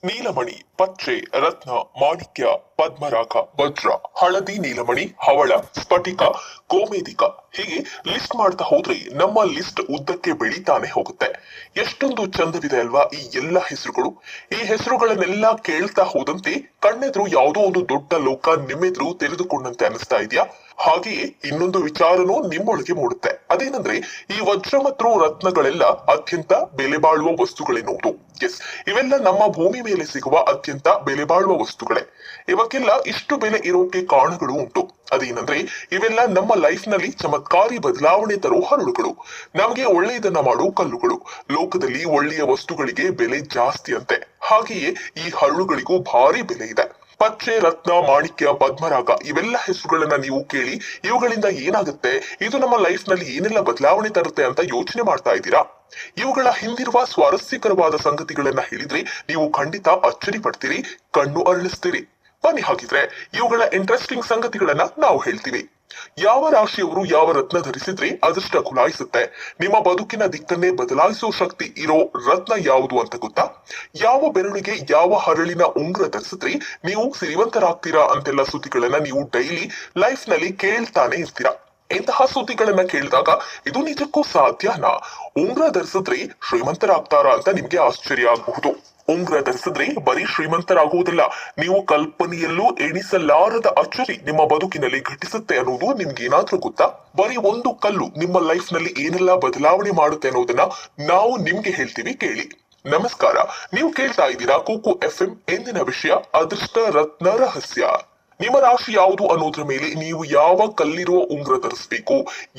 ನೀಲಮಣಿ, ಪಚ್ಚೆ, ರತ್ನ, ಮಾಣಿಕ್ಯ, ಪದ್ಮರಾಗ, ವಜ್ರ, ಹಳದಿ ನೀಲಮಣಿ, ಹವಳ, ಸ್ಫಟಿಕ, ಗೋಮೇದಿಕ ಹೀಗೆ ಲಿಸ್ಟ್ ಮಾಡ್ತಾ ಹೋದ್ರೆ ನಮ್ಮ ಲಿಸ್ಟ್ ಉದ್ದಕ್ಕೆ ಬೆಳೀತಾನೆ ಹೋಗುತ್ತೆ. ಎಷ್ಟೊಂದು ಚಂದವಿದೆ ಅಲ್ವಾ ಈ ಎಲ್ಲ ಹೆಸರುಗಳು. ಈ ಹೆಸರುಗಳನ್ನೆಲ್ಲ ಕೇಳ್ತಾ ಹೋದಂತೆ ಕಣ್ಣೆದ್ರು ಯಾವುದೋ ಒಂದು ದೊಡ್ಡ ಲೋಕ ನಿಮ್ಮೆದ್ರು ತೆರೆದುಕೊಂಡಂತೆ ಅನಿಸ್ತಾ ಇದೆಯಾ? ಹಾಗೆಯೇ ಇನ್ನೊಂದು ವಿಚಾರನೂ ನಿಮ್ಮೊಳಗೆ ಮೂಡುತ್ತೆ. ಅದೇನಂದ್ರೆ ಈ ವಜ್ರ ಮತ್ತು ರತ್ನಗಳೆಲ್ಲ ಅತ್ಯಂತ ಬೆಲೆ ಬಾಳುವ ವಸ್ತುಗಳೆನ್ನುವುದು. ಎಸ್, ಇವೆಲ್ಲ ನಮ್ಮ ಭೂಮಿ ಮೇಲೆ ಸಿಗುವ ಅತ್ಯಂತ ಬೆಲೆ ಬಾಳುವ ವಸ್ತುಗಳೇ. ಇವಕ್ಕೆಲ್ಲ ಇಷ್ಟು ಬೆಲೆ ಇರೋಕೆ ಕಾರಣಗಳು ಉಂಟು. ಅದೇನಂದ್ರೆ ಇವೆಲ್ಲ ನಮ್ಮ ಲೈಫ್ ನಲ್ಲಿ ಚಮತ್ಕಾರಿ ಬದಲಾವಣೆ ತರೋ ಹರಳುಗಳು, ನಮಗೆ ಒಳ್ಳೆಯದನ್ನ ಮಾಡೋ ಕಲ್ಲುಗಳು. ಲೋಕದಲ್ಲಿ ಒಳ್ಳೆಯ ವಸ್ತುಗಳಿಗೆ ಬೆಲೆ ಜಾಸ್ತಿ ಅಂತೆ, ಹಾಗೆಯೇ ಈ ಹರಳುಗಳಿಗೂ ಭಾರಿ ಬೆಲೆ ಇದೆ. ಪಚ್ಚೆ, ರತ್ನ, ಮಾಣಿಕ್ಯ, ಪದ್ಮರಾಗ ಇವೆಲ್ಲ ಹೆಸರುಗಳನ್ನ ನೀವು ಕೇಳಿ ಇವುಗಳಿಂದ ಏನಾಗುತ್ತೆ, ಇದು ನಮ್ಮ ಲೈಫ್ ನಲ್ಲಿ ಏನೆಲ್ಲ ಬದಲಾವಣೆ ತರುತ್ತೆ ಅಂತ ಯೋಚನೆ ಮಾಡ್ತಾ ಇದ್ದೀರಾ? ಇವುಗಳ ಹಿಂದಿರುವ ಸ್ವಾರಸ್ಯಕರವಾದ ಸಂಗತಿಗಳನ್ನ ಹೇಳಿದ್ರೆ ನೀವು ಖಂಡಿತ ಅಚ್ಚರಿ ಪಡ್ತೀರಿ, ಕಣ್ಣು ಅರಳಿಸ್ತೀರಿ. ಬನ್ನಿ ಹಾಗಿದ್ರೆ ಇವುಗಳ ಇಂಟ್ರೆಸ್ಟಿಂಗ್ ಸಂಗತಿಗಳನ್ನ ನಾವು ಹೇಳ್ತೀವಿ. ಯಾವ ರಾಶಿಯವರು ಯಾವ ರತ್ನ ಧರಿಸಿದ್ರೆ ಅದೃಷ್ಟ ಖುಲಾಯಿಸುತ್ತೆ, ನಿಮ್ಮ ಬದುಕಿನ ದಿಕ್ಕನ್ನೇ ಬದಲಾಯಿಸುವ ಶಕ್ತಿ ಇರೋ ರತ್ನ ಯಾವುದು ಅಂತ ಗೊತ್ತಾ? ಯಾವ ಬೆರಳಿಗೆ ಯಾವ ಹರಳಿನ ಉಂಗುರ ಧರಿಸಿದ್ರೆ ನೀವು ಸಿರಿವಂತರಾಗ್ತೀರಾ ಅಂತೆಲ್ಲ ಸುದ್ದಿಗಳನ್ನ ನೀವು ಡೈಲಿ ಲೈಫ್ ನಲ್ಲಿ ಕೇಳ್ತಾನೆ ಇರ್ತೀರಾ. ಇಂತಹ ಸುದ್ದಿಗಳನ್ನ ಕೇಳಿದಾಗ ಇದು ನಿಜಕ್ಕೂ ಸಾಧ್ಯನಾ? ಉಂಗುರ ಧರಿಸಿದ್ರೆ ಶ್ರೀಮಂತರಾಗ್ತಾರಾ ಅಂತ ನಿಮ್ಗೆ ಆಶ್ಚರ್ಯ ಆಗಬಹುದು. ಉಂಗುರ ಧರಿಸಿದ್ರೆ ಬರೀ ಶ್ರೀಮಂತರಾಗುವುದಿಲ್ಲ, ನೀವು ಕಲ್ಪನೆಯಲ್ಲೂ ಎಣಿಸಲಾರದ ಅಚ್ಚರಿ ನಿಮ್ಮ ಬದುಕಿನಲ್ಲಿ ಘಟಿಸುತ್ತೆ ಅನ್ನೋದು ನಿಮ್ಗೆ ಏನಾದ್ರೂ ಗೊತ್ತಾ? ಬರೀ ಒಂದು ಕಲ್ಲು ನಿಮ್ಮ ಲೈಫ್ ನಲ್ಲಿ ಏನೆಲ್ಲ ಬದಲಾವಣೆ ಮಾಡುತ್ತೆ ಅನ್ನೋದನ್ನ ನಾವು ನಿಮ್ಗೆ ಹೇಳ್ತೀವಿ, ಕೇಳಿ. ನಮಸ್ಕಾರ, ನೀವು ಕೇಳ್ತಾ ಇದ್ದೀರಾ ಕುಕು FM. ಎಂದಿನ ವಿಷಯ ಅದೃಷ್ಟ ರತ್ನ ರಹಸ್ಯ. ನಿಮ್ಮ ರಾಶಿ ಯಾವುದು ಅನ್ನೋದ್ರ ಮೇಲೆ ನೀವು ಯಾವ ಕಲ್ಲಿರುವ ಉಂಗುರ ಧರಿಸಬೇಕು,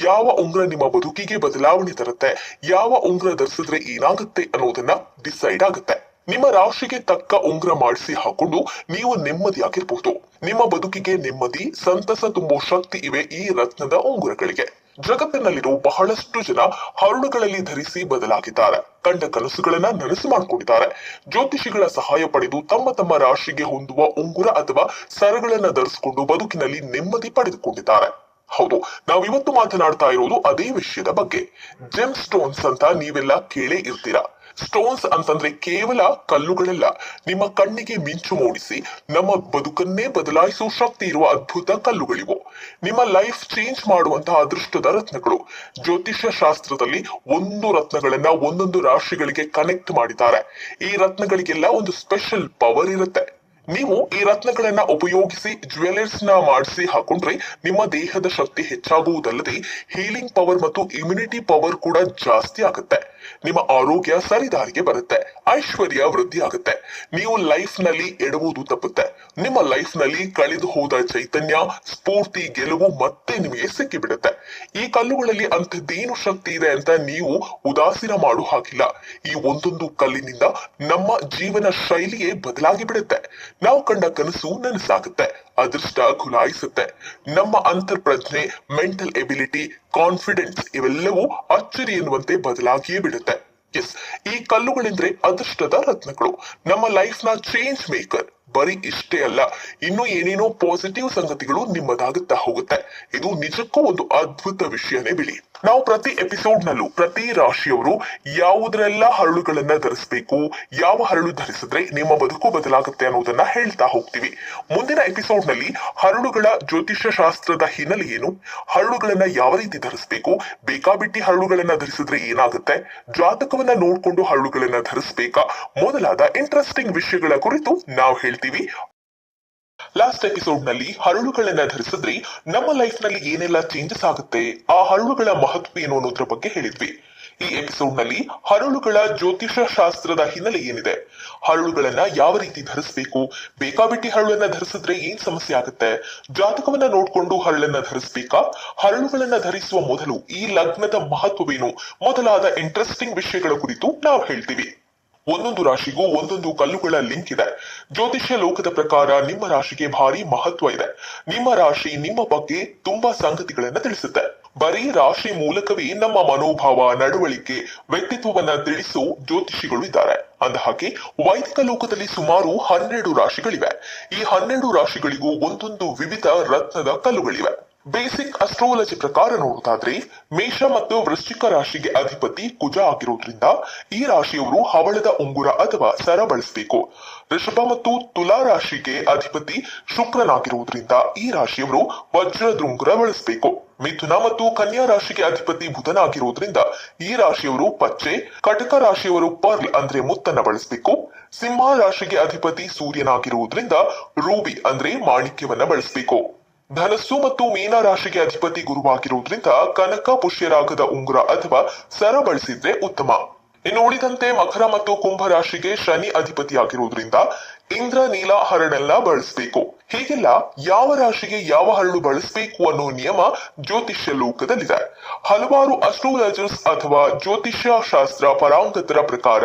ಯಾವ ಉಂಗುರ ನಿಮ್ಮ ಬದುಕಿಗೆ ಬದಲಾವಣೆ ತರುತ್ತೆ, ಯಾವ ಉಂಗುರ ಧರಿಸಿದ್ರೆ ಏನಾಗುತ್ತೆ ಅನ್ನೋದನ್ನ ಡಿಸೈಡ್ ಆಗುತ್ತೆ. ನಿಮ್ಮ ರಾಶಿಗೆ ತಕ್ಕ ಉಂಗುರ ಮಾಡಿಸಿ ಹಾಕೊಂಡು ನೀವು ನೆಮ್ಮದಿಯಾಗಿರ್ಬಹುದು. ನಿಮ್ಮ ಬದುಕಿಗೆ ನೆಮ್ಮದಿ, ಸಂತಸ ತುಂಬೋ ಶಕ್ತಿ ಇವೆ ಈ ರತ್ನದ ಉಂಗುರಗಳಿಗೆ. ಜಗತ್ತಿನಲ್ಲಿರೋ ಬಹಳಷ್ಟು ಜನ ಹರಳುಗಳಲ್ಲಿ ಧರಿಸಿ ಬದಲಾಗಿದ್ದಾರೆ, ಕಂಡ ಕನಸುಗಳನ್ನ ನನಸು ಮಾಡಿಕೊಂಡಿದ್ದಾರೆ. ಜ್ಯೋತಿಷಿಗಳ ಸಹಾಯ ಪಡೆದು ತಮ್ಮ ತಮ್ಮ ರಾಶಿಗೆ ಹೊಂದುವ ಉಂಗುರ ಅಥವಾ ಸರಗಳನ್ನ ಧರಿಸಿಕೊಂಡು ಬದುಕಿನಲ್ಲಿ ನೆಮ್ಮದಿ ಪಡೆದುಕೊಂಡಿದ್ದಾರೆ. ಹೌದು, ನಾವಿವತ್ತು ಮಾತನಾಡ್ತಾ ಇರೋದು ಅದೇ ವಿಷಯದ ಬಗ್ಗೆ. ಜೆಮ್ ಸ್ಟೋನ್ಸ್ ಅಂತ ನೀವೆಲ್ಲ ಕೇಳೇ ಇರ್ತೀರಾ. ಸ್ಟೋನ್ಸ್ ಅಂತಂದ್ರೆ ಕೇವಲ ಕಲ್ಲುಗಳಲ್ಲ, ನಿಮ್ಮ ಕಣ್ಣಿಗೆ ಮಿಂಚು ಮೂಡಿಸಿ ನಮ್ಮ ಬದುಕನ್ನೇ ಬದಲಾಯಿಸುವ ಶಕ್ತಿ ಇರುವ ಅದ್ಭುತ ಕಲ್ಲುಗಳಿವು. ನಿಮ್ಮ ಲೈಫ್ ಚೇಂಜ್ ಮಾಡುವಂತಹ ಅದೃಷ್ಟದ ರತ್ನಗಳು. ಜ್ಯೋತಿಷ್ಯ ಶಾಸ್ತ್ರದಲ್ಲಿ ಒಂದು ರತ್ನಗಳನ್ನ ಒಂದೊಂದು ರಾಶಿಗಳಿಗೆ ಕನೆಕ್ಟ್ ಮಾಡಿದ್ದಾರೆ. ಈ ರತ್ನಗಳಿಗೆಲ್ಲ ಒಂದು ಸ್ಪೆಷಲ್ ಪವರ್ ಇರುತ್ತೆ. ನೀವು ಈ ರತ್ನಗಳನ್ನ ಉಪಯೋಗಿಸಿ ಜ್ಯುವೆಲರ್ಸ್ ನ ಮಾಡಿಸಿ ಹಾಕೊಂಡ್ರೆ ನಿಮ್ಮ ದೇಹದ ಶಕ್ತಿ ಹೆಚ್ಚಾಗುವುದಲ್ಲದೆ ಹೀಲಿಂಗ್ ಪವರ್ ಮತ್ತು ಇಮ್ಯುನಿಟಿ ಪವರ್ ಕೂಡ ಜಾಸ್ತಿ ಆಗುತ್ತೆ. ನಿಮ್ಮ ಆರೋಗ್ಯ ಸರಿದಾರಿಗೆ ಬರುತ್ತೆ, ಐಶ್ವರ್ಯ ವೃದ್ಧಿ ಆಗುತ್ತೆ, ನೀವು ಲೈಫ್ ನಲ್ಲಿ ಎಡವುದು ತಪ್ಪುತ್ತೆ. ನಿಮ್ಮ ಲೈಫ್ ನಲ್ಲಿ ಕಳೆದು ಹೋದ ಚೈತನ್ಯ, ಸ್ಫೂರ್ತಿ, ಗೆಲುವು ಮತ್ತೆ ನಿಮಗೆ ಸಿಕ್ಕಿಬಿಡುತ್ತೆ. ಈ ಕಲ್ಲುಗಳಲ್ಲಿ ಅಂಥದ್ದೇನು ಶಕ್ತಿ ಇದೆ ಅಂತ ನೀವು ಉದಾಸೀನ ಮಾಡೋ ಹಾಗಿಲ್ಲ. ಈ ಒಂದೊಂದು ಕಲ್ಲಿನಿಂದ ನಮ್ಮ ಜೀವನ ಶೈಲಿಯೇ ಬದಲಾಗಿ ಬಿಡುತ್ತೆ. ನಾವು ಕಂಡ ಕನಸು ನನಸಾಗುತ್ತೆ, ಅದೃಷ್ಟ ಖುಲಾಯಿಸುತ್ತೆ. ನಮ್ಮ ಅಂತರ್ಪ್ರಜ್ಞೆ, ಮೆಂಟಲ್ ಎಬಿಲಿಟಿ, ಕಾನ್ಫಿಡೆನ್ಸ್ ಇವೆಲ್ಲವೂ ಅಚ್ಚರಿ ಎನ್ನುವಂತೆ ಬದಲಾಗಿಯೇ ಬಿಡುತ್ತೆ. ಎಸ್, ಈ ಕಲ್ಲುಗಳೆಂದ್ರೆ ಅದೃಷ್ಟದ ರತ್ನಗಳು, ನಮ್ಮ ಲೈಫ್ ನ ಚೇಂಜ್ ಮೇಕರ್. ಬರೀ ಇಷ್ಟೇ ಅಲ್ಲ, ಇನ್ನು ಏನೇನೋ ಪಾಸಿಟಿವ್ ಸಂಗತಿಗಳು ನಿಮ್ಮದಾಗುತ್ತಾ ಹೋಗುತ್ತೆ. ಇದು ನಿಜಕ್ಕೂ ಒಂದು ಅದ್ಭುತ ವಿಷಯನೇ ಬಿಡಿ. ನಾವು ಪ್ರತಿ ಎಪಿಸೋಡ್ ನಲ್ಲೂ ಪ್ರತಿ ರಾಶಿಯವರು ಯಾವುದರೆಲ್ಲ ಹರಳುಗಳನ್ನ ಧರಿಸಬೇಕು, ಯಾವ ಹರಳು ಧರಿಸಿದ್ರೆ ನಿಮ್ಮ ಬದುಕು ಬದಲಾಗುತ್ತೆ ಅನ್ನೋದನ್ನ ಹೇಳ್ತಾ ಹೋಗ್ತೀವಿ. ಮುಂದಿನ ಎಪಿಸೋಡ್ ನಲ್ಲಿ ಹರಳುಗಳ ಜ್ಯೋತಿಷ್ಯ ಶಾಸ್ತ್ರದ ಹಿನ್ನೆಲೆ ಏನು, ಹರಳುಗಳನ್ನ ಯಾವ ರೀತಿ ಧರಿಸಬೇಕು, ಬೇಕಾಬಿಟ್ಟಿ ಹರಳುಗಳನ್ನ ಧರಿಸಿದ್ರೆ ಏನಾಗುತ್ತೆ, ಜಾತಕವನ್ನ ನೋಡ್ಕೊಂಡು ಹರಳುಗಳನ್ನ ಧರಿಸಬೇಕಾ, ಮೊದಲಾದ ಇಂಟ್ರೆಸ್ಟಿಂಗ್ ವಿಷಯಗಳ ಕುರಿತು ನಾವು ಹೇಳ್ತೀವಿ. ಲಾಸ್ಟ್ ಎಪಿಸೋಡ್ ನಲ್ಲಿ ಹರಳುಗಳನ್ನ ಧರಿಸಿದ್ರೆ ನಮ್ಮ ಲೈಫ್ ನಲ್ಲಿ ಏನೆಲ್ಲ ಚೇಂಜಸ್ ಆಗುತ್ತೆ, ಆ ಹರಳುಗಳ ಮಹತ್ವ ಏನು ಅನ್ನೋದ್ರ ಬಗ್ಗೆ ಹೇಳಿದ್ವಿ. ಈ ಎಪಿಸೋಡ್ ನಲ್ಲಿ ಹರಳುಗಳ ಜ್ಯೋತಿಷ ಶಾಸ್ತ್ರದ ಹಿನ್ನೆಲೆ ಏನಿದೆ, ಹರಳುಗಳನ್ನ ಯಾವ ರೀತಿ ಧರಿಸಬೇಕು, ಬೇಕಾಬಿಟ್ಟಿ ಹರಳನ್ನ ಧರಿಸಿದ್ರೆ ಏನ್ ಸಮಸ್ಯೆ ಆಗುತ್ತೆ, ಜಾತಕವನ್ನ ನೋಡ್ಕೊಂಡು ಹರಳನ್ನ ಧರಿಸಬೇಕಾ, ಹರಳುಗಳನ್ನ ಧರಿಸುವ ಮೊದಲು ಈ ಲಗ್ನದ ಮಹತ್ವವೇನು, ಮೊದಲಾದ ಇಂಟ್ರೆಸ್ಟಿಂಗ್ ವಿಷಯಗಳ ಕುರಿತು ನಾವು ಹೇಳ್ತೀವಿ. ಒಂದೊಂದು ರಾಶಿಗೂ ಒಂದೊಂದು ಕಲ್ಲುಗಳ ಲಿಂಕ್ ಇದೆ. ಜ್ಯೋತಿಷ್ಯ ಲೋಕದ ಪ್ರಕಾರ ನಿಮ್ಮ ರಾಶಿಗೆ ಭಾರಿ ಮಹತ್ವ ಇದೆ. ನಿಮ್ಮ ರಾಶಿ ನಿಮ್ಮ ಬಗ್ಗೆ ತುಂಬಾ ಸಂಗತಿಗಳನ್ನ ತಿಳಿಸುತ್ತೆ. ಬರೀ ರಾಶಿ ಮೂಲಕವೇ ನಮ್ಮ ಮನೋಭಾವ, ನಡವಳಿಕೆ, ವ್ಯಕ್ತಿತ್ವವನ್ನ ತಿಳಿಸೋ ಜ್ಯೋತಿಷಿಗಳು ಇದ್ದಾರೆ. ಅಂದ ಹಾಗೆ ವೈದಿಕ ಲೋಕದಲ್ಲಿ ಸುಮಾರು 12 ರಾಶಿಗಳಿವೆ. ಈ 12 ರಾಶಿಗಳಿಗೂ ಒಂದೊಂದು ವಿವಿಧ ರತ್ನದ ಕಲ್ಲುಗಳಿವೆ. ಬೇಸಿಕ್ ಅಸ್ಟ್ರಾಲಜಿ ಪ್ರಕಾರ ನೋಡೋದಾದ್ರೆ ಮೇಷ ಮತ್ತು ವೃಶ್ಚಿಕ ರಾಶಿಗೆ ಅಧಿಪತಿ ಕುಜ ಆಗಿರೋದ್ರಿಂದ ಈ ರಾಶಿಯವರು ಹವಳದ ಉಂಗುರ ಅಥವಾ ಸರ ಬಳಸಬೇಕು. ಋಷಭ ಮತ್ತು ತುಲಾ ರಾಶಿಗೆ ಅಧಿಪತಿ ಶುಕ್ರನಾಗಿರುವುದರಿಂದ ಈ ರಾಶಿಯವರು ವಜ್ರದೃಂಗುರ ಬಳಸಬೇಕು. ಮಿಥುನ ಮತ್ತು ಕನ್ಯಾ ರಾಶಿಗೆ ಅಧಿಪತಿ ಬುಧನಾಗಿರುವುದರಿಂದ ಈ ರಾಶಿಯವರು ಪಚ್ಚೆ. ಕಟಕ ರಾಶಿಯವರು ಪರ್ಲ್ ಅಂದ್ರೆ ಮುತ್ತನ್ನ ಬಳಸಬೇಕು. ಸಿಂಹ ರಾಶಿಗೆ ಅಧಿಪತಿ ಸೂರ್ಯನಾಗಿರುವುದರಿಂದ ರೂಬಿ ಅಂದ್ರೆ ಮಾಣಿಕ್ಯವನ್ನ ಬಳಸಬೇಕು. ಧನಸ್ಸು ಮತ್ತು ಮೀನ ರಾಶಿಗೆ ಅಧಿಪತಿ ಗುರುವಾಗಿರುವುದರಿಂದ ಕನಕ ಪುಷ್ಯರಾಗದ ಉಂಗುರ ಅಥವಾ ಸರ ಬಳಸಿದ್ರೆ ಉತ್ತಮ. ಇನ್ನು ಉಳಿದಂತೆ ಮಕರ ಮತ್ತು ಕುಂಭ ರಾಶಿಗೆ ಶನಿ ಅಧಿಪತಿಯಾಗಿರುವುದರಿಂದ ಇಂದ್ರ ನೀಲ ಹರಳೆಲ್ಲ ಬಳಸಬೇಕು. ಹೀಗೆಲ್ಲ ಯಾವ ರಾಶಿಗೆ ಯಾವ ಹರಳು ಬಳಸಬೇಕು ಅನ್ನೋ ನಿಯಮ ಜ್ಯೋತಿಷ್ಯ ಲೋಕದಲ್ಲಿದೆ. ಹಲವಾರು ಅಸ್ಟ್ರಾಲಜರ್ಸ್ ಅಥವಾ ಜ್ಯೋತಿಷ್ಯ ಶಾಸ್ತ್ರ ಪರಾಂಗತರ ಪ್ರಕಾರ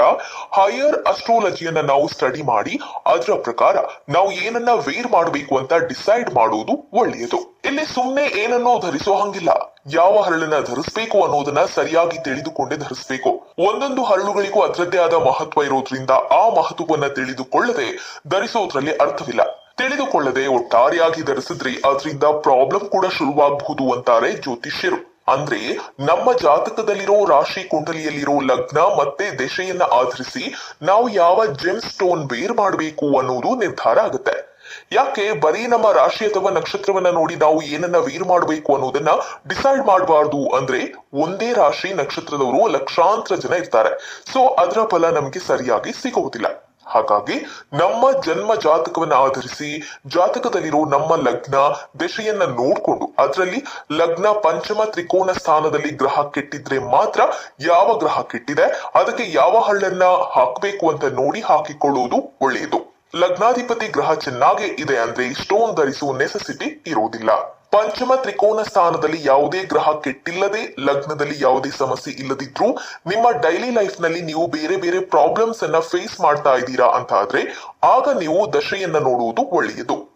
ಹೈಯರ್ ಅಸ್ಟ್ರಾಲಜಿಯನ್ನ ನಾವು ಸ್ಟಡಿ ಮಾಡಿ ಅದರ ಪ್ರಕಾರ ನಾವು ಏನನ್ನ ವೇರ್ ಮಾಡಬೇಕು ಅಂತ ಡಿಸೈಡ್ ಮಾಡುವುದು ಒಳ್ಳೆಯದು. ಇಲ್ಲಿ ಸುಮ್ಮನೆ ಏನನ್ನೋ ಧರಿಸೋ ಹಂಗಿಲ್ಲ. ಯಾವ ಹರಳನ್ನ ಧರಿಸಬೇಕು ಅನ್ನೋದನ್ನ ಸರಿಯಾಗಿ ತಿಳಿದುಕೊಂಡೇ ಧರಿಸಬೇಕು. ಒಂದೊಂದು ಹರಳುಗಳಿಗೂ ಅದರದ್ದೇ ಆದ ಮಹತ್ವ ಇರೋದ್ರಿಂದ ಆ ಮಹತ್ವವನ್ನ ತಿಳಿದುಕೊಳ್ಳದೆ ಧರಿಸೋದ್ರಲ್ಲಿ ಅರ್ಥವಿಲ್ಲ. ತಿಳಿದುಕೊಳ್ಳದೆ ಒಟ್ಟಾರೆಯಾಗಿ ಧರಿಸಿದ್ರೆ ಅದರಿಂದ ಪ್ರಾಬ್ಲಮ್ ಕೂಡ ಶುರುವಾಗಬಹುದು ಅಂತಾರೆ ಜ್ಯೋತಿಷ್ಯರು. ಅಂದ್ರೆ ನಮ್ಮ ಜಾತಕದಲ್ಲಿರೋ ರಾಶಿ ಕುಂಡಲಿಯಲ್ಲಿರೋ ಲಗ್ನ ಮತ್ತೆ ದಶೆಯನ್ನ ಆಧರಿಸಿ ನಾವು ಯಾವ ಜೆಮ್ ಸ್ಟೋನ್ ವೇರ್ ಮಾಡಬೇಕು ಅನ್ನೋದು ನಿರ್ಧಾರ ಆಗುತ್ತೆ. ಯಾಕೆ ಬರೀ ನಮ್ಮ ರಾಶಿ ಅಥವಾ ನಕ್ಷತ್ರವನ್ನ ನೋಡಿ ನಾವು ಏನನ್ನ ವೇರ್ ಮಾಡಬೇಕು ಅನ್ನೋದನ್ನ ಡಿಸೈಡ್ ಮಾಡಬಾರ್ದು ಅಂದ್ರೆ ಒಂದೇ ರಾಶಿ ನಕ್ಷತ್ರದವರು ಲಕ್ಷಾಂತರ ಜನ ಇರ್ತಾರೆ. ಸೊ ಅದರ ಫಲ ನಮ್ಗೆ ಸರಿಯಾಗಿ ಸಿಗುವುದಿಲ್ಲ. ಹಾಗಾಗಿ ನಮ್ಮ ಜನ್ಮ ಜಾತಕವನ್ನ ಆಧರಿಸಿ ಜಾತಕದಲ್ಲಿರೋ ನಮ್ಮ ಲಗ್ನ ದಶೆಯನ್ನ ನೋಡ್ಕೊಂಡು ಅದರಲ್ಲಿ ಲಗ್ನ ಪಂಚಮ ತ್ರಿಕೋನ ಸ್ಥಾನದಲ್ಲಿ ಗ್ರಹ ಕೆಟ್ಟಿದ್ರೆ ಮಾತ್ರ ಯಾವ ಗ್ರಹ ಕೆಟ್ಟಿದೆ ಅದಕ್ಕೆ ಯಾವ ಹಳ್ಳನ್ನ ಹಾಕಬೇಕು ಅಂತ ನೋಡಿ ಹಾಕಿಕೊಳ್ಳುವುದು ಒಳ್ಳೆಯದು. ಲಗ್ನಾಧಿಪತಿ ಗ್ರಹ ಚೆನ್ನಾಗೇ ಇದೆ ಅಂದ್ರೆ ಸ್ಟೋನ್ ಧರಿಸುವ ನೆಸೆಸಿಟಿ ಇರುವುದಿಲ್ಲ. ಪಂಚಮ ತ್ರಿಕೋನ ಸ್ಥಾನದಲ್ಲಿ ಯಾವುದೇ ಗ್ರಹ ಕೆಟ್ಟಿಲ್ಲದೆ ಲಗ್ನದಲ್ಲಿ ಯಾವುದೇ ಸಮಸ್ಯೆ ಇಲ್ಲದಿದ್ರೂ ನಿಮ್ಮ ಡೈಲಿ ಲೈಫ್ ನಲ್ಲಿ ನೀವು ಬೇರೆ ಬೇರೆ ಪ್ರಾಬ್ಲಮ್ಸ್ ಅನ್ನ ಫೇಸ್ ಮಾಡ್ತಾ ಇದ್ದೀರಾ ಅಂತ ಆದ್ರೆ ಆಗ ನೀವು ದಶೆಯನ್ನ ನೋಡುವುದು ಒಳ್ಳೆಯದು.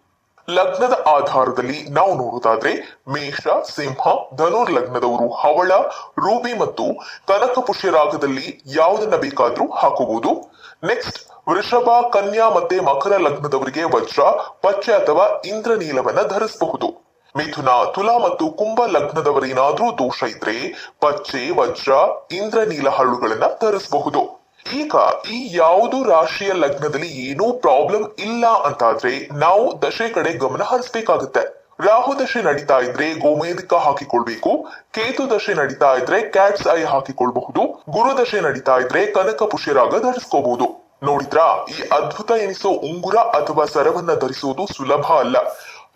ಲಗ್ನದ ಆಧಾರದಲ್ಲಿ ನಾವು ನೋಡುವುದಾದ್ರೆ ಮೇಷ, ಸಿಂಹ, ಧನುರ್ ಲಗ್ನದವರು ಹವಳ, ರೂಬಿ ಮತ್ತು ಕನಕ ಪುಷ್ಯರಾಗದಲ್ಲಿ ಯಾವುದನ್ನ ಬೇಕಾದ್ರೂ ಹಾಕಬಹುದು. ನೆಕ್ಸ್ಟ್ ವೃಷಭ, ಕನ್ಯಾ ಮತ್ತೆ ಮಕರ ಲಗ್ನದವರಿಗೆ ವಜ್ರ, ಪಚ್ಚೆ ಅಥವಾ ಇಂದ್ರನೀಲವನ್ನ ಧರಿಸಬಹುದು. ಮಿಥುನ, ತುಲಾ ಮತ್ತು ಕುಂಭ ಲಗ್ನದವರೇನಾದ್ರೂ ದೋಷ ಇದ್ರೆ ಪಚ್ಚೆ, ವಜ್ರ, ಇಂದ್ರನೀಲ ಹರಳುಗಳನ್ನ ಧರಿಸಬಹುದು. ಈಗ ಈ ಯಾವುದು ರಾಶಿಯ ಲಗ್ನದಲ್ಲಿ ಏನೂ ಪ್ರಾಬ್ಲಮ್ ಇಲ್ಲ ಅಂತಾದ್ರೆ ನಾವು ದಶೆ ಕಡೆ ಗಮನ ಹರಿಸಬೇಕಾಗುತ್ತೆ. ರಾಹು ದಶೆ ನಡೀತಾ ಇದ್ರೆ ಗೋಮೇಧಿಕ ಹಾಕಿಕೊಳ್ಬೇಕು. ಕೇತು ದಶೆ ನಡೀತಾ ಇದ್ರೆ ಕ್ಯಾಟ್ಸ್ ಐ ಹಾಕಿಕೊಳ್ಬಹುದು. ಗುರು ದಶೆ ನಡೀತಾ ಇದ್ರೆ ಕನಕ ಪುಷ್ಯರಾಗ ಧರಿಸ್ಕೋಬಹುದು. ನೋಡಿದ್ರಾ, ಈ ಅದ್ಭುತ ಎನಿಸೋ ಉಂಗುರ ಅಥವಾ ಸರವನ್ನ ಧರಿಸುವುದು ಸುಲಭ ಅಲ್ಲ.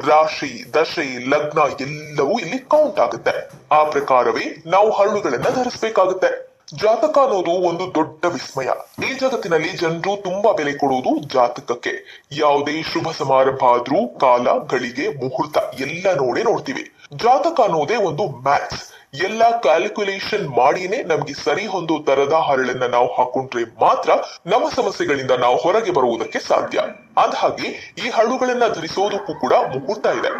ರಾಶಿ, ದಶೆ, ಲಗ್ನ ಎಲ್ಲವೂ ಇಲ್ಲಿ ಕೌಂಟ್ ಆಗುತ್ತೆ. ಆ ಪ್ರಕಾರವೇ ನಾವು ಹರಳುಗಳನ್ನ ಧರಿಸಬೇಕಾಗುತ್ತೆ. ಜಾತಕ ಅನ್ನೋದು ಒಂದು ದೊಡ್ಡ ವಿಸ್ಮಯ. ಈ ಜಗತ್ತಿನಲ್ಲಿ ಜನರು ತುಂಬಾ ಬೆಲೆ ಕೊಡುವುದು ಜಾತಕಕ್ಕೆ. ಯಾವುದೇ ಶುಭ ಸಮಾರಂಭ ಆದ್ರೂ ಕಾಲ, ಗಳಿಗೆ, ಮುಹೂರ್ತ ಎಲ್ಲ ನೋಡ್ತೀವಿ. ಜಾತಕ ಅನ್ನೋದೇ ಒಂದು ಮ್ಯಾಥ್ಸ್. ಎಲ್ಲ ಕ್ಯಾಲ್ಕುಲೇಷನ್ ಮಾಡಿನೇ ನಮ್ಗೆ ಸರಿ ಹೊಂದೋ ತರದ ಹರಳನ್ನ ನಾವು ಹಾಕೊಂಡ್ರೆ ಮಾತ್ರ ನಮ್ಮ ಸಮಸ್ಯೆಗಳಿಂದ ನಾವು ಹೊರಗೆ ಬರುವುದಕ್ಕೆ ಸಾಧ್ಯ. ಅಂದಹಾಗೆ ಈ ಹರಳುಗಳನ್ನ ಧರಿಸೋದಕ್ಕೂ ಕೂಡ ಮುಹೂರ್ತ ಇದೆ.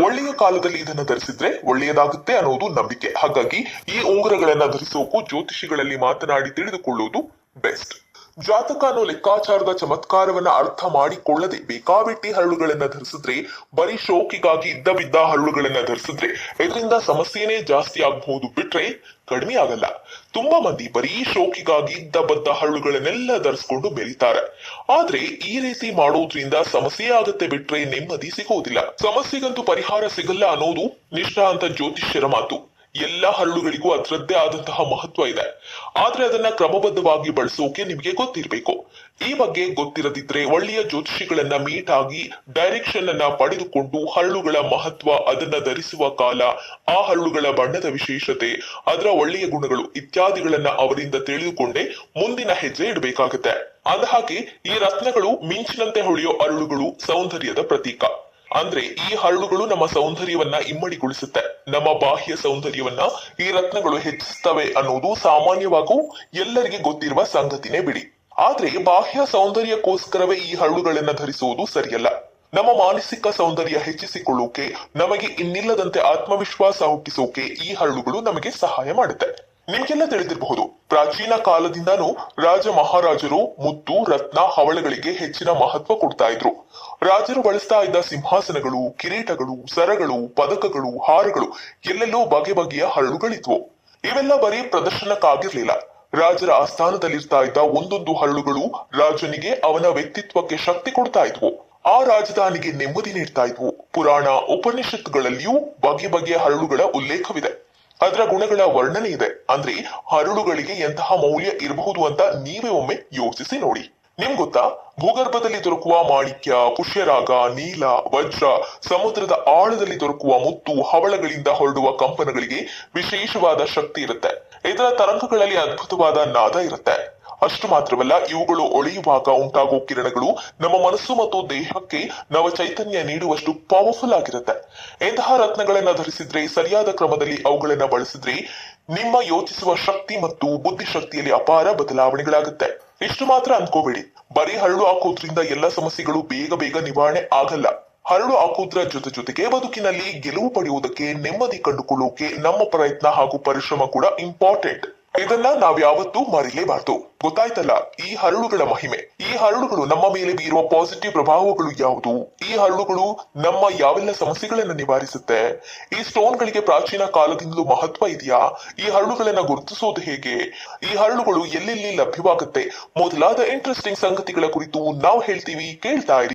ಒಳ್ಳೆಯ ಕಾಲದಲ್ಲಿ ಇದನ್ನ ಧರಿಸಿದ್ರೆ ಒಳ್ಳೆಯದಾಗುತ್ತೆ ಅನ್ನೋದು ನಂಬಿಕೆ. ಹಾಗಾಗಿ ಈ ಉಂಗುರಗಳನ್ನ ಧರಿಸೋಕು ಜ್ಯೋತಿಷಿಗಳಲ್ಲಿ ಮಾತನಾಡಿ ತಿಳಿದುಕೊಳ್ಳುವುದು ಬೆಸ್ಟ್. ಜಾತಕ ಅನ್ನೋ ಲೆಕ್ಕಾಚಾರದ ಚಮತ್ಕಾರವನ್ನ ಅರ್ಥ ಮಾಡಿಕೊಳ್ಳದೆ ಬೇಕಾಬಿಟ್ಟಿ ಹರಳುಗಳನ್ನ ಧರಿಸಿದ್ರೆ, ಬರೀ ಶೋಕಿಗಾಗಿ ಇದ್ದ ಬಿದ್ದ ಹರಳುಗಳನ್ನ ಧರಿಸಿದ್ರೆ ಇದರಿಂದ ಸಮಸ್ಯೆನೇ ಜಾಸ್ತಿ ಆಗಬಹುದು ಬಿಟ್ರೆ ಕಡಿಮೆ ಆಗಲ್ಲ. ತುಂಬಾ ಮಂದಿ ಬರೀ ಶೋಕಿಗಾಗಿ ಇದ್ದ ಬದ್ದ ಹರಳುಗಳನ್ನೆಲ್ಲ ಧರಿಸ್ಕೊಂಡು ಬೆರೀತಾರೆ. ಆದ್ರೆ ಈ ರೀತಿ ಮಾಡೋದ್ರಿಂದ ಸಮಸ್ಯೆ ಆಗತ್ತೆ ಬಿಟ್ರೆ ನೆಮ್ಮದಿ ಸಿಗೋದಿಲ್ಲ. ಸಮಸ್ಯೆಗಂತೂ ಪರಿಹಾರ ಸಿಗಲ್ಲ ಅನ್ನೋದು ನಿಷ್ಠಾಂತ ಜ್ಯೋತಿಷ್ಯರ ಮಾತು. ಎಲ್ಲ ಹರಳುಗಳಿಗೂ ಅದರದ್ದೇ ಆದಂತಹ ಮಹತ್ವ ಇದೆ. ಆದ್ರೆ ಅದನ್ನ ಕ್ರಮಬದ್ಧವಾಗಿ ಬಳಸೋಕೆ ನಿಮ್ಗೆ ಗೊತ್ತಿರ್ಬೇಕು. ಈ ಬಗ್ಗೆ ಗೊತ್ತಿರದಿದ್ರೆ ಒಳ್ಳೆಯ ಜ್ಯೋತಿಷಿಗಳನ್ನ ಮೀಟ್ ಆಗಿ ಡೈರೆಕ್ಷನ್ ಅನ್ನ ಪಡೆದುಕೊಂಡು ಹರಳುಗಳ ಮಹತ್ವ, ಅದನ್ನ ಧರಿಸುವ ಕಾಲ, ಆ ಹರಳುಗಳ ಬಣ್ಣದ ವಿಶೇಷತೆ, ಅದರ ಒಳ್ಳೆಯ ಗುಣಗಳು ಇತ್ಯಾದಿಗಳನ್ನ ಅವರಿಂದ ತಿಳಿದುಕೊಂಡೇ ಮುಂದಿನ ಹೆಜ್ಜೆ ಇಡಬೇಕಾಗುತ್ತೆ. ಅಂದಹಾಗೆ ಈ ರತ್ನಗಳು ಮಿಂಚಿನಂತೆ ಹೊಳೆಯೋ ಹರಳುಗಳು ಸೌಂದರ್ಯದ ಪ್ರತೀಕ. ಅಂದ್ರೆ ಈ ಹರಳುಗಳು ನಮ್ಮ ಸೌಂದರ್ಯವನ್ನ ಇಮ್ಮಡಿಗೊಳಿಸುತ್ತೆ. ನಮ್ಮ ಬಾಹ್ಯ ಸೌಂದರ್ಯವನ್ನ ಈ ರತ್ನಗಳು ಹೆಚ್ಚಿಸ್ತವೆ ಅನ್ನೋದು ಸಾಮಾನ್ಯವಾಗೂ ಎಲ್ಲರಿಗೆ ಗೊತ್ತಿರುವ ಸಂಗತಿನೇ ಬಿಡಿ. ಆದ್ರೆ ಬಾಹ್ಯ ಸೌಂದರ್ಯಕ್ಕೋಸ್ಕರವೇ ಈ ಹರಳುಗಳನ್ನ ಧರಿಸುವುದು ಸರಿಯಲ್ಲ. ನಮ್ಮ ಮಾನಸಿಕ ಸೌಂದರ್ಯ ಹೆಚ್ಚಿಸಿಕೊಳ್ಳೋಕೆ, ನಮಗೆ ಇನ್ನಿಲ್ಲದಂತೆ ಆತ್ಮವಿಶ್ವಾಸ ಹುಟ್ಟಿಸೋಕೆ ಈ ಹರಳುಗಳು ನಮಗೆ ಸಹಾಯ ಮಾಡುತ್ತೆ. ನಿಮ್ಗೆಲ್ಲ ತಿಳಿದಿರಬಹುದು, ಪ್ರಾಚೀನ ಕಾಲದಿಂದಾನು ರಾಜ ಮಹಾರಾಜರು ಮುತ್ತು ರತ್ನ ಹವಳಗಳಿಗೆ ಹೆಚ್ಚಿನ ಮಹತ್ವ ಕೊಡ್ತಾ ಇದ್ರು. ರಾಜರು ಬಳಸ್ತಾ ಇದ್ದ ಸಿಂಹಾಸನಗಳು, ಕಿರೀಟಗಳು, ಸರಗಳು, ಪದಕಗಳು, ಹಾರಗಳು ಎಲ್ಲೆಲ್ಲೋ ಬಗೆ ಬಗೆಯ ಹರಳುಗಳಿದ್ವು. ಇವೆಲ್ಲ ಬರೀ ಪ್ರದರ್ಶನಕ್ಕಾಗಿರ್ಲಿಲ್ಲ. ರಾಜರ ಆಸ್ಥಾನದಲ್ಲಿರ್ತಾ ಇದ್ದ ಒಂದೊಂದು ಹರಳುಗಳು ರಾಜನಿಗೆ ಅವನ ವ್ಯಕ್ತಿತ್ವಕ್ಕೆ ಶಕ್ತಿ ಕೊಡ್ತಾ ಇದ್ವು. ಆ ರಾಜಧಾನಿಗೆ ನೆಮ್ಮದಿ ನೀಡ್ತಾ ಇದ್ವು. ಪುರಾಣ ಉಪನಿಷತ್ತುಗಳಲ್ಲಿಯೂ ಬಗೆ ಬಗೆಯ ಹರಳುಗಳ ಉಲ್ಲೇಖವಿದೆ. ಅದರ ಗುಣಗಳ ವರ್ಣನೆ ಇದೆ. ಅಂದ್ರೆ ಹರಳುಗಳಿಗೆ ಎಂತಹ ಮೌಲ್ಯ ಇರಬಹುದು ಅಂತ ನೀವೇ ಒಮ್ಮೆ ಯೋಚಿಸಿ ನೋಡಿ. ನಿಮ್ ಗೊತ್ತಾ, ಭೂಗರ್ಭದಲ್ಲಿ ದೊರಕುವ ಮಾಣಿಕ್ಯ, ಪುಷ್ಯರಾಗ, ನೀಲ, ವಜ್ರ, ಸಮುದ್ರದ ಆಳದಲ್ಲಿ ದೊರಕುವ ಮುತ್ತು, ಹವಳಗಳಿಂದ ಹೊರಡುವ ಕಂಪನಗಳಿಗೆ ವಿಶೇಷವಾದ ಶಕ್ತಿ ಇರುತ್ತೆ. ಇದರ ತರಂಗಗಳಲ್ಲಿ ಅದ್ಭುತವಾದ ನಾದ ಇರುತ್ತೆ. ಅಷ್ಟು ಮಾತ್ರವಲ್ಲ, ಇವುಗಳು ಒಳೆಯುವಾಗ ಉಂಟಾಗುವ ಕಿರಣಗಳು ನಮ್ಮ ಮನಸ್ಸು ಮತ್ತು ದೇಹಕ್ಕೆ ನವ ಚೈತನ್ಯ ನೀಡುವಷ್ಟು ಪವರ್ಫುಲ್ ಆಗಿರುತ್ತೆ. ಇಂತಹ ರತ್ನಗಳನ್ನ ಧರಿಸಿದ್ರೆ, ಸರಿಯಾದ ಕ್ರಮದಲ್ಲಿ ಅವುಗಳನ್ನ ಬಳಸಿದ್ರೆ ನಿಮ್ಮ ಯೋಚಿಸುವ ಶಕ್ತಿ ಮತ್ತು ಬುದ್ಧಿಶಕ್ತಿಯಲ್ಲಿ ಅಪಾರ ಬದಲಾವಣೆಗಳಾಗುತ್ತೆ. ಇಷ್ಟು ಮಾತ್ರ ಅನ್ಕೋಬೇಡಿ, ಬರೀ ಹರಳು ಹಾಕೋದ್ರಿಂದ ಎಲ್ಲ ಸಮಸ್ಯೆಗಳು ಬೇಗ ಬೇಗ ನಿವಾರಣೆ ಆಗಲ್ಲ. ಹರಳು ಹಾಕೋದ್ರ ಜೊತೆಗೆ ಬದುಕಿನಲ್ಲಿ ಗೆಲುವು ಪಡೆಯುವುದಕ್ಕೆ, ನೆಮ್ಮದಿ ಕಂಡುಕೊಳ್ಳೋಕೆ ನಮ್ಮ ಪ್ರಯತ್ನ ಹಾಗೂ ಪರಿಶ್ರಮ ಕೂಡ ಇಂಪಾರ್ಟೆಂಟ್. ಇದನ್ನ ನಾವ್ ಯಾವತ್ತೂ ಮರಿಲೇಬಾರ್ದು. ಗೊತ್ತಾಯ್ತಲ್ಲ ಈ ಹರಳುಗಳ ಮಹಿಮೆ. ಈ ಹರಳುಗಳು ನಮ್ಮ ಮೇಲೆ ಬೀರುವ ಪಾಸಿಟಿವ್ ಪ್ರಭಾವಗಳು ಯಾವುದು, ಈ ಹರಳುಗಳು ನಮ್ಮ ಯಾವೆಲ್ಲ ಸಮಸ್ಯೆಗಳನ್ನ ನಿವಾರಿಸುತ್ತೆ, ಈ ಸ್ಟೋನ್ ಗಳಿಗೆ ಪ್ರಾಚೀನ ಕಾಲದಿಂದಲೂ ಮಹತ್ವ ಇದೆಯಾ, ಈ ಹರಳುಗಳನ್ನ ಗುರುತಿಸೋದು ಹೇಗೆ, ಈ ಹರಳುಗಳು ಎಲ್ಲೆಲ್ಲಿ ಲಭ್ಯವಾಗುತ್ತೆ ಮೊದಲಾದ ಇಂಟ್ರೆಸ್ಟಿಂಗ್ ಸಂಗತಿಗಳ ಕುರಿತು ನಾವು ಹೇಳ್ತೀವಿ, ಕೇಳ್ತಾ ಇರಿ.